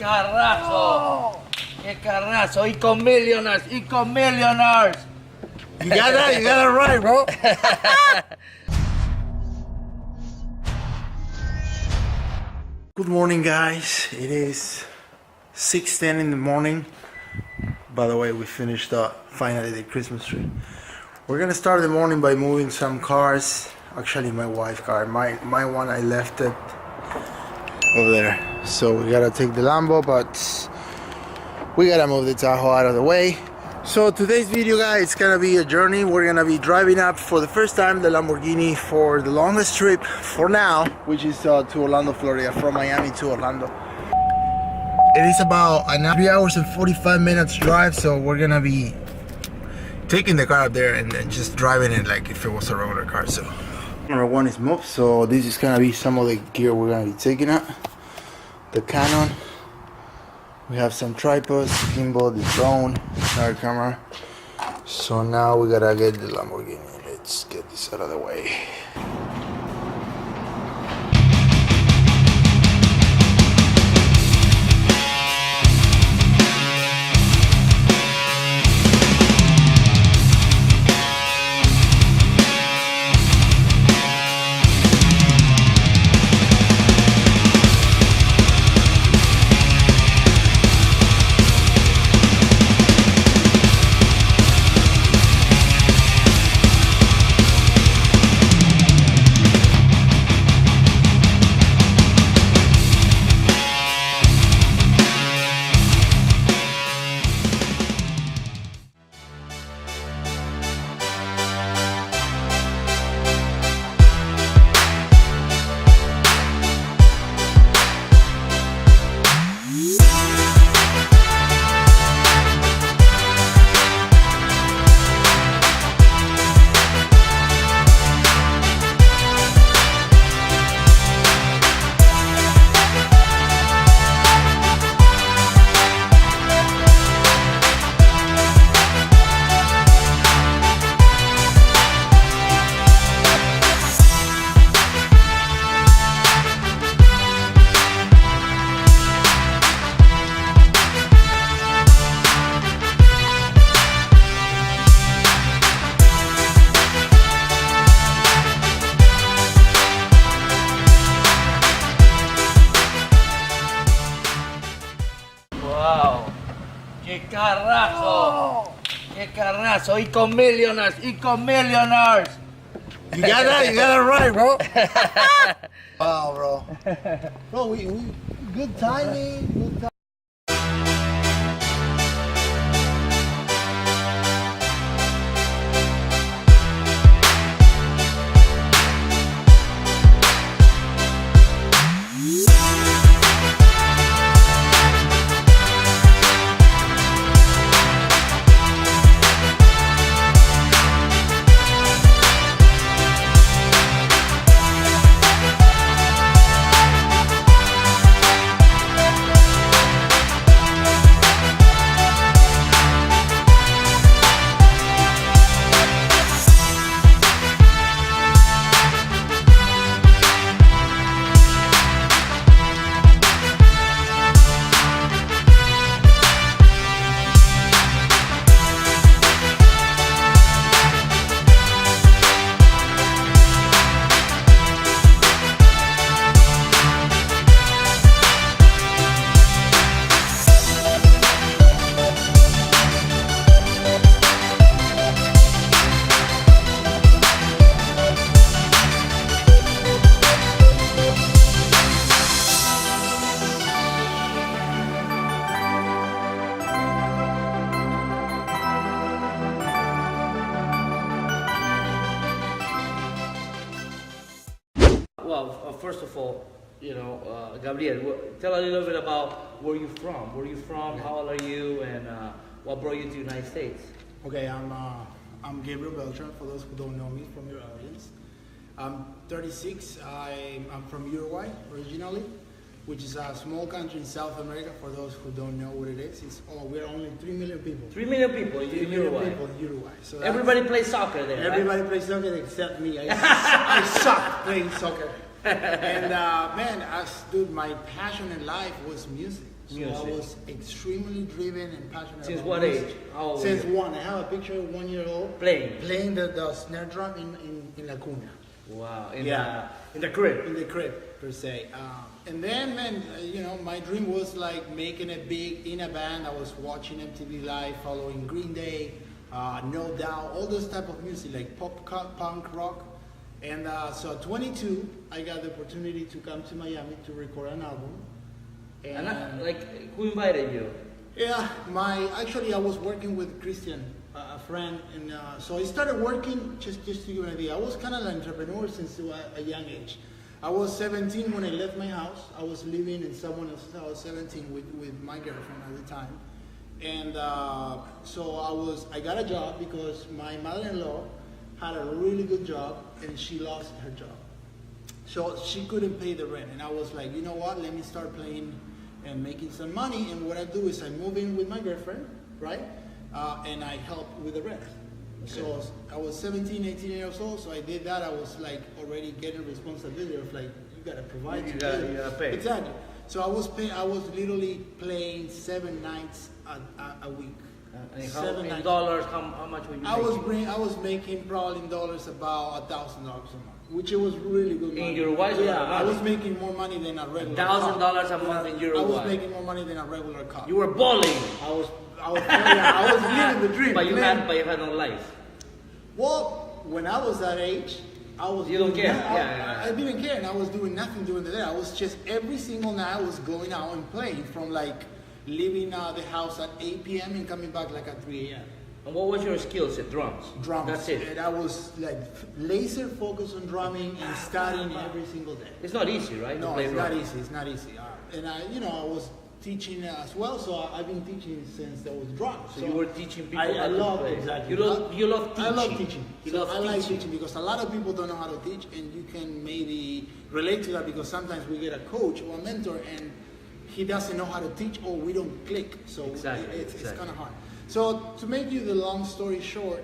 carrazo! ¡Qué carrazo! Ecom Millionaires! Ecom Millionaires! You got that? You got it right, bro. Good morning, guys. It is 6:10 in the morning. By the way, we finished finally the Christmas tree. We're gonna start the morning by moving some cars. Actually, my wife's car. My one, I left it over there. So we gotta take the Lambo, but we gotta move the Tahoe out of the way. So today's video, guys, it's gonna be a journey. We're gonna be driving up for the first time the Lamborghini for the longest trip for now, which is to Orlando, Florida, from Miami to Orlando. It is about 3 hours and 45 minutes drive, so we're gonna be taking the car up there and then just driving it like if it was a regular car. So number one is moved, so this is gonna be some of the gear we're gonna be taking out. The Canon. We have some tripods, gimbal, the drone, another camera. So now we gotta get the Lamborghini. Let's get this out of the way. ¡Wow! ¡Qué carrazo! ¡Qué carrazo! ¡Ecom Millionaires! ¡Ecom Millionaires! You got that? You got it right, bro. Wow, bro. Bro, we good timing. Good timing. Well, first of all, Gabriel, tell a little bit about where you're from. Where you're from, how old are you, and what brought you to the United States? Okay, I'm Gabriel Beltran, for those who don't know me from your audience. I'm 36, I'm from Uruguay originally, which is a small country in South America. For those who don't know what it is, we're only 3 million people. 3 million people in Uruguay. So everybody plays soccer there. Everybody plays soccer except me. I suck playing soccer. And man, dude, my passion in life was music. So I was extremely driven and passionate. Since what age? How old Since were you? 1. I have a picture of 1 year old Playing the snare drum in La Cuna. Wow. In the crib. In the crib, per se. And then, man, my dream was like making it big in a band. I was watching MTV Live, following Green Day, No Doubt, all those type of music, like pop, punk, rock. And so at 22, I got the opportunity to come to Miami to record an album. And who invited you? Yeah, actually I was working with Christian, a friend, and so I started working, just to give you an idea. I was kind of an entrepreneur since a young age. I was 17 when I left my house. I was living in someone else's house. I was 17 with my girlfriend at the time. And so I got a job because my mother-in-law had a really good job and she lost her job. So she couldn't pay the rent. And I was like, you know what, let me start playing and making some money. And what I do is I move in with my girlfriend, right? And I help with the rent. Okay. So I was 17, 18 years old, so I did that. I was like already getting responsibility of like, you gotta provide. You gotta pay. Exactly. So I was literally playing 7 nights a week. In dollars, how much were you making? I was making probably in dollars about $1,000 a month, which it was really good money. In Uruguay? Yeah, I was making more money than a regular $1,000 a month in Uruguay. I was making more money than a regular cop. You were balling. I was living the dream. But you had no life. Well, when I was that age, You don't care. I didn't care, and I was doing nothing during the day. I was just every single night I was going out and playing, from like leaving the house at 8 p.m. and coming back like at 3 a.m. And what was your skill set? Drums. That's it. And I was like laser focused on drumming and studying every single day. It's not easy, right? No, it's not easy. It's not easy. And I was teaching as well, so I've been teaching since I was drums. So you were teaching people I love play. Exactly. You love teaching. I love teaching. I like teaching because a lot of people don't know how to teach, and you can maybe relate to that because sometimes we get a coach or a mentor and he doesn't know how to teach, or we don't click. So it's kind of hard. So to make you the long story short,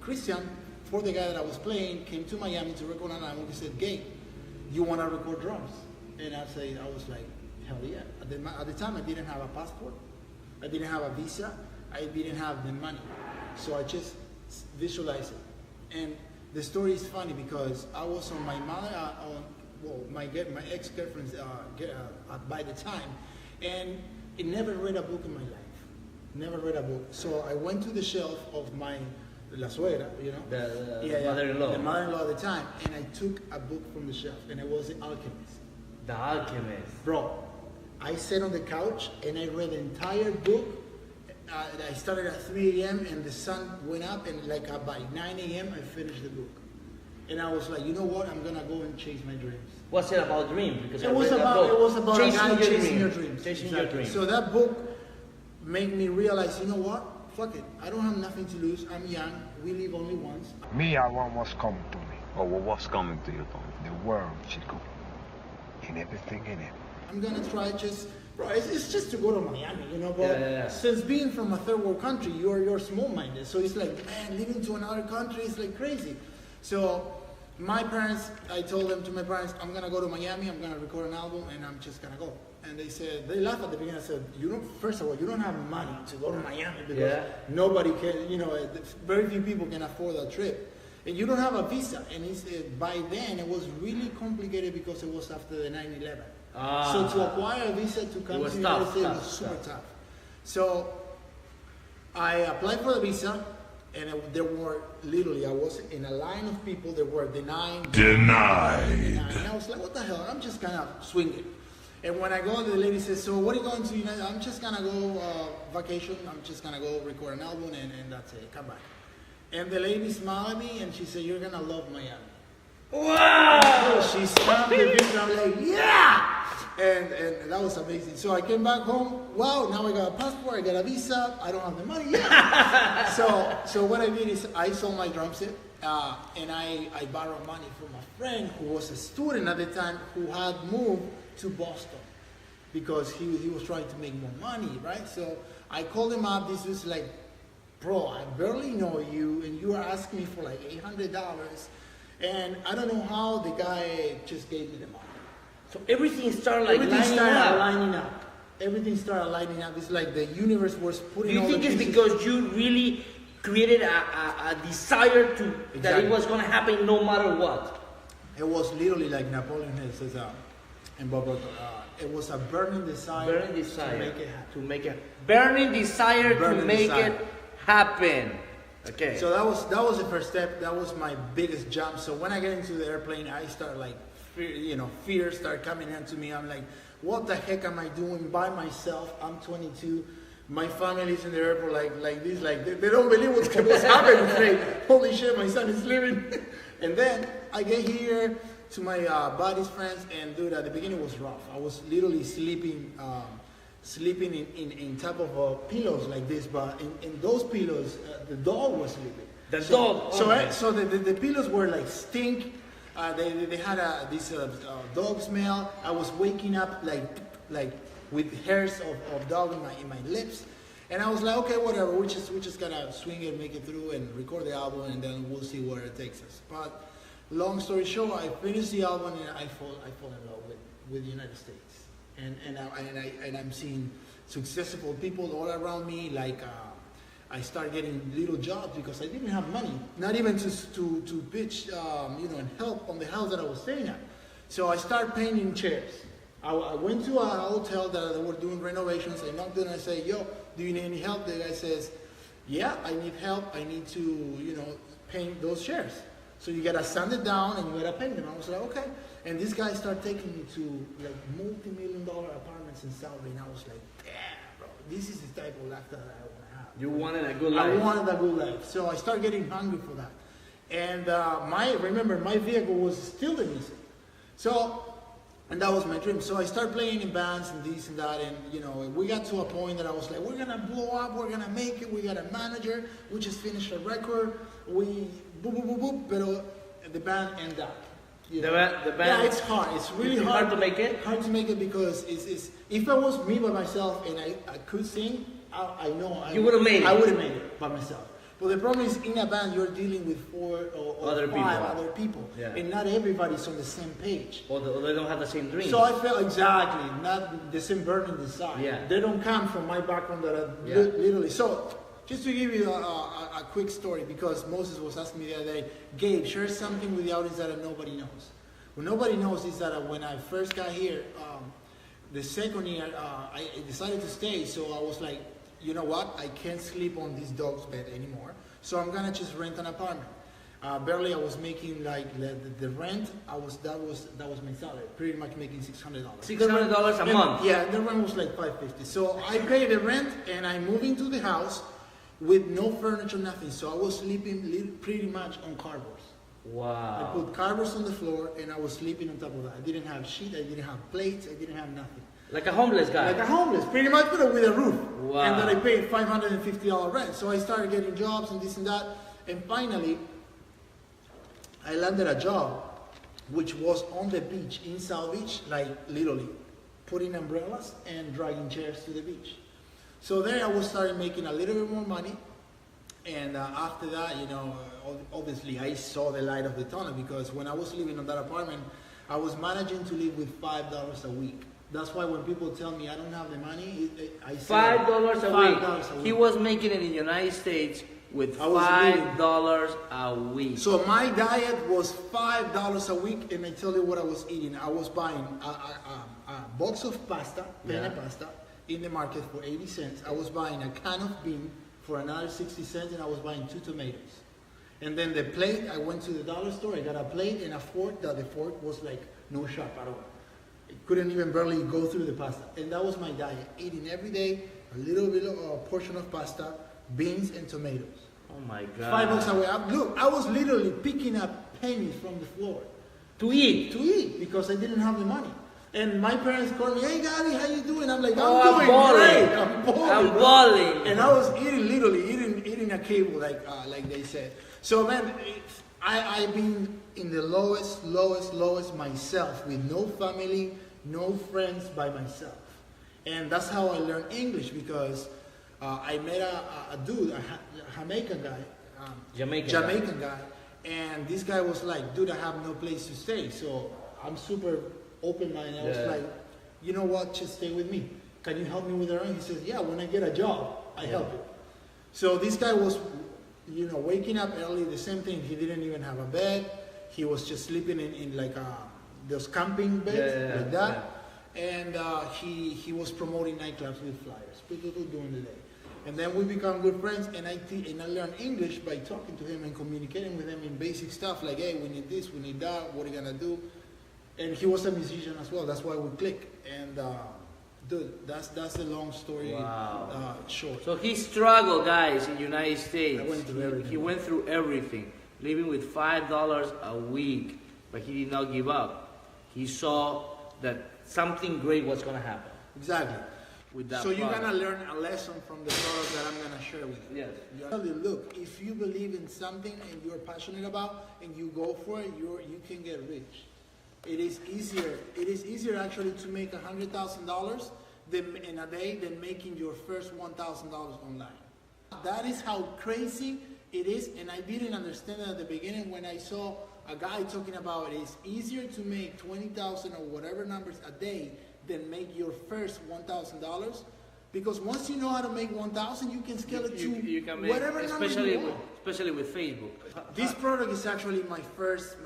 Christian, for the guy that I was playing, came to Miami to record an album. He said, "Gabe, you want to record drums?" And I was like, hell yeah. At the time, I didn't have a passport. I didn't have a visa. I didn't have the money. So I just visualized it. And the story is funny because I was on my mother, my ex-girlfriend's by the time, and I never read a book in my life. Never read a book. So I went to the shelf of my La Suegra, the mother-in-law. The mother-in-law at the time, and I took a book from the shelf, and it was The Alchemist. The Alchemist. Bro, I sat on the couch and I read the entire book. I started at 3 a.m. and the sun went up, and like by 9 a.m. I finished the book. And I was like, you know what? I'm gonna go and chase my dreams. What's it about dreams? Because it was about chasing a guy chasing your dreams. Chasing your dreams. So that book made me realize, you know what? Fuck it. I don't have nothing to lose. I'm young. We live only once. Me, I want what's coming to me. Or what's coming to you, Tom? The world, Chico. And everything in it. I'm gonna try bro, it's just to go to Miami, but since being from a third world country, you're small-minded. So it's like, man, living to another country is like crazy. So I told them to my parents, I'm gonna go to Miami, I'm gonna record an album, and I'm just gonna go. And they laughed at the beginning. I said, first of all, you don't have money to go to Miami because nobody can, very few people can afford that trip. And you don't have a visa. And by then, it was really complicated because it was after the 9/11. So to acquire a visa to come to the United States was super tough. So I applied for the visa, and there were literally, I was in a line of people that were denied. And I was like, what the hell? I'm just kind of swinging. And when I go, the lady says, so what are you going to United? I'm just going to go vacation. I'm just going to go record an album, and that's it. Come back. And the lady smiled at me, and she said, you're going to love Miami. Wow! So she snapped the picture. I'm like, yeah! And that was amazing. So I came back home. Wow, now I got a passport. I got a visa. I don't have the money yet. So what I did is I sold my drum set, and I borrowed money from a friend who was a student at the time who had moved to Boston because he was trying to make more money, right? So I called him up. This was like, bro, I barely know you, and you are asking me for like $800, and I don't know how the guy just gave me the money. So everything started lining up. everything started lighting up. It's like the universe was putting. Do you all think the it's pieces. because you really created a desire to that Exactly. it was going to happen no matter what? It was literally like Napoleon Hill says, and Bob Roto, it was a burning desire. Burning desire to make it happen. Burning desire to Burning make desire. it happen. Okay. So that was the first step. That was my biggest jump. So when I get into the airplane, I start like fear start coming into me. I'm like, what the heck am I doing by myself? I'm 22. My family's in the airport like this, like they don't believe what's happening today. Holy shit, my son is leaving. And then I get here to my buddy's friends, and dude, at the beginning it was rough. I was literally sleeping in top of pillows like this, but in those pillows, the dog was sleeping. So the pillows were like stink. They had this dog smell. I was waking up like with hairs of dog in my lips, and I was like, okay, whatever. We just gotta swing it, make it through, and record the album, and then we'll see where it takes us. But long story short, I finished the album, and I fall in love with the United States, and I'm seeing successful people all around me. Like I start getting little jobs because I didn't have money, not even to pitch, and help on the house that I was staying at. So I start painting chairs. I went to a hotel that they were doing renovations. I knocked on and I say, yo, do you need any help? The guy says, yeah, I need help. I need to, paint those chairs. So you gotta sand it down and you gotta paint them. I was like, okay. And this guy started taking me to like multi-million-dollar apartments in South Bay. And I was like, damn, bro, this is the type of life that I want to have. You wanted a good life. I wanted a good life. So I started getting hungry for that. And my vehicle was still the music. And that was my dream. So I started playing in bands and this and that. And, we got to a point that I was like, we're going to blow up. We're going to make it. We got a manager. We just finished a record. We boop, boop, boop, boop. But the band ended up. The band. Yeah, it's hard. It's really hard to make it. Hard to make it because it's if it was me by myself and I could sing, I know you would have made it. I would have made it by myself. But the problem is, in a band, you're dealing with 4 or Other 5 people. other people, Yeah. and not everybody's on the same page. Or they don't have the same dream. So I felt exactly not the same burning desire. Yeah. They don't come from my background that I literally. So just to give you a quick story, because Moses was asking me the other day, Gabe, share something with the audience that nobody knows. What nobody knows is that when I first got here, the second year, I decided to stay. So I was like, you know what? I can't sleep on this dog's bed anymore. So I'm gonna just rent an apartment. Barely I was making like the rent. That was my salary. Pretty much making $600. $600 a month. Yeah, the rent was like $550. So I paid the rent and I moved into the house with no furniture, nothing. So I was sleeping pretty much on cardboards. Wow. I put cardboards on the floor and I was sleeping on top of that. I didn't have sheet. I didn't have plates. I didn't have nothing. Like a homeless guy. Like a homeless, pretty much, but with a roof. Wow. And then I paid $550 rent. So I started getting jobs and this and that. And finally, I landed a job which was on the beach, in South Beach, like literally putting umbrellas and dragging chairs to the beach. So there I was starting making a little bit more money. And after that, obviously I saw the light of the tunnel, because when I was living in that apartment, I was managing to live with $5 a week. That's why when people tell me I don't have the money, I say $5 a week. $5 a week. He was making it in the United States with $5 a week. So my diet was $5 a week, and I tell you what I was eating. I was buying a box of pasta, penne pasta, in the market for 80 cents. I was buying a can of bean for another 60 cents, and I was buying 2 tomatoes. And then the plate, I went to the dollar store, I got a plate and a fork. The fork was like no sharp at all. It couldn't even barely go through the pasta. And that was my diet, eating every day a little bit of a portion of pasta, beans and tomatoes. Oh my God. $5 a week. I was literally picking up pennies from the floor. To eat? To eat, because I didn't have the money. And my parents called me, hey Gabby, how you doing? I'm like, I'm doing balling. great. I'm balling. And I was eating a cable, like they said. So man, I've been in the lowest myself, with no family, no friends, by myself. And that's how I learned English, because I met a dude, a Jamaican guy. Jamaican guy. And this guy was like, dude, I have no place to stay. So I'm super open-minded. I was like, you know what, just stay with me. can you help me with the rent? He says, yeah, when I get a job, I help you. So this guy was, you know, waking up early, the same thing. He didn't even have a bed. He was just sleeping in like those camping beds, like that. And he was promoting nightclubs with flyers, during the day. And then we become good friends, and I learned English by talking to him and communicating with him in basic stuff like, hey, we need this, we need that, what are you gonna do? And he was a musician as well. That's why we click. And dude, that's the long story short. So he struggled, guys, in the United States. He went through everything, living with $5 a week, but he did not give up. He saw that something great was going to happen. Exactly. With that so you're going to learn a lesson from the product that I'm going to share with you. Yes. Look, if you believe in something and you're passionate about and you go for it, you can get rich. It is easier actually to make $100,000 in a day than making your first $1,000 online. That is how crazy it is, and I didn't understand it at the beginning when I saw a guy talking about it's easier to make 20,000 or whatever numbers a day than make your first $1,000. Because once you know how to make 1,000, you can scale it to whatever number you want. Especially with Facebook. This product is actually my first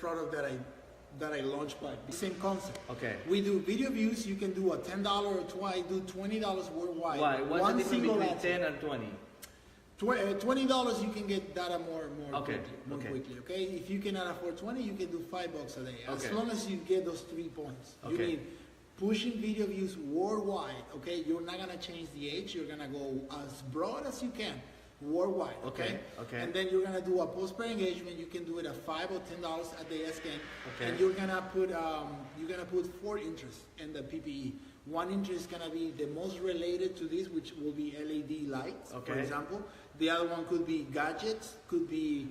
product that I launched by the same concept. Okay. We do video views. You can do a $10 or I do $20 worldwide. Why? What's the difference between 10 and 20? $20 you can get data more okay. quickly. Okay. If you cannot afford 20, you can do $5 a day. As long as you get those 3 points. You need pushing video views worldwide. Okay. You're not gonna change the age. You're gonna go as broad as you can. Worldwide, okay? And then you're gonna do a post-pair engagement. You can do it at $5 or $10 a day as can. And you're gonna put 4 interests in the PPE. One interest is gonna be the most related to this, which will be LED lights, for example. The other one could be gadgets, could be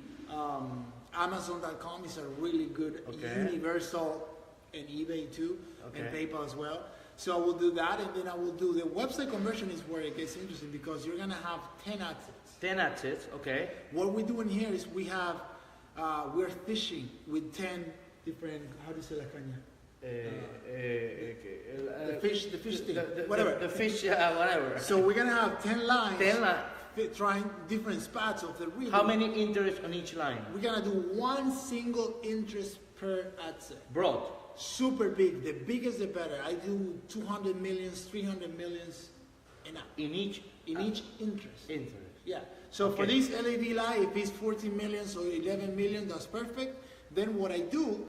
Amazon.com is a really good universal, and eBay too, and PayPal as well. So I will do that, and then I will do the website conversion is where it gets interesting because you're gonna have 10 assets. 10 assets, okay. What we're doing here is we're fishing with 10 different, how do you say la caña? The fish thing, whatever. The fish, whatever. So we're gonna have 10 lines. 10 lines. Trying different spots of the river. How many interests on each line? We're gonna do one single interest per ad set. Broad. Super big. The biggest the better. I do 200 millions, 300 millions and up. In each interest. Yeah. So Okay. for this LED light, if it's 14 million or 11 million, that's perfect. Then what I do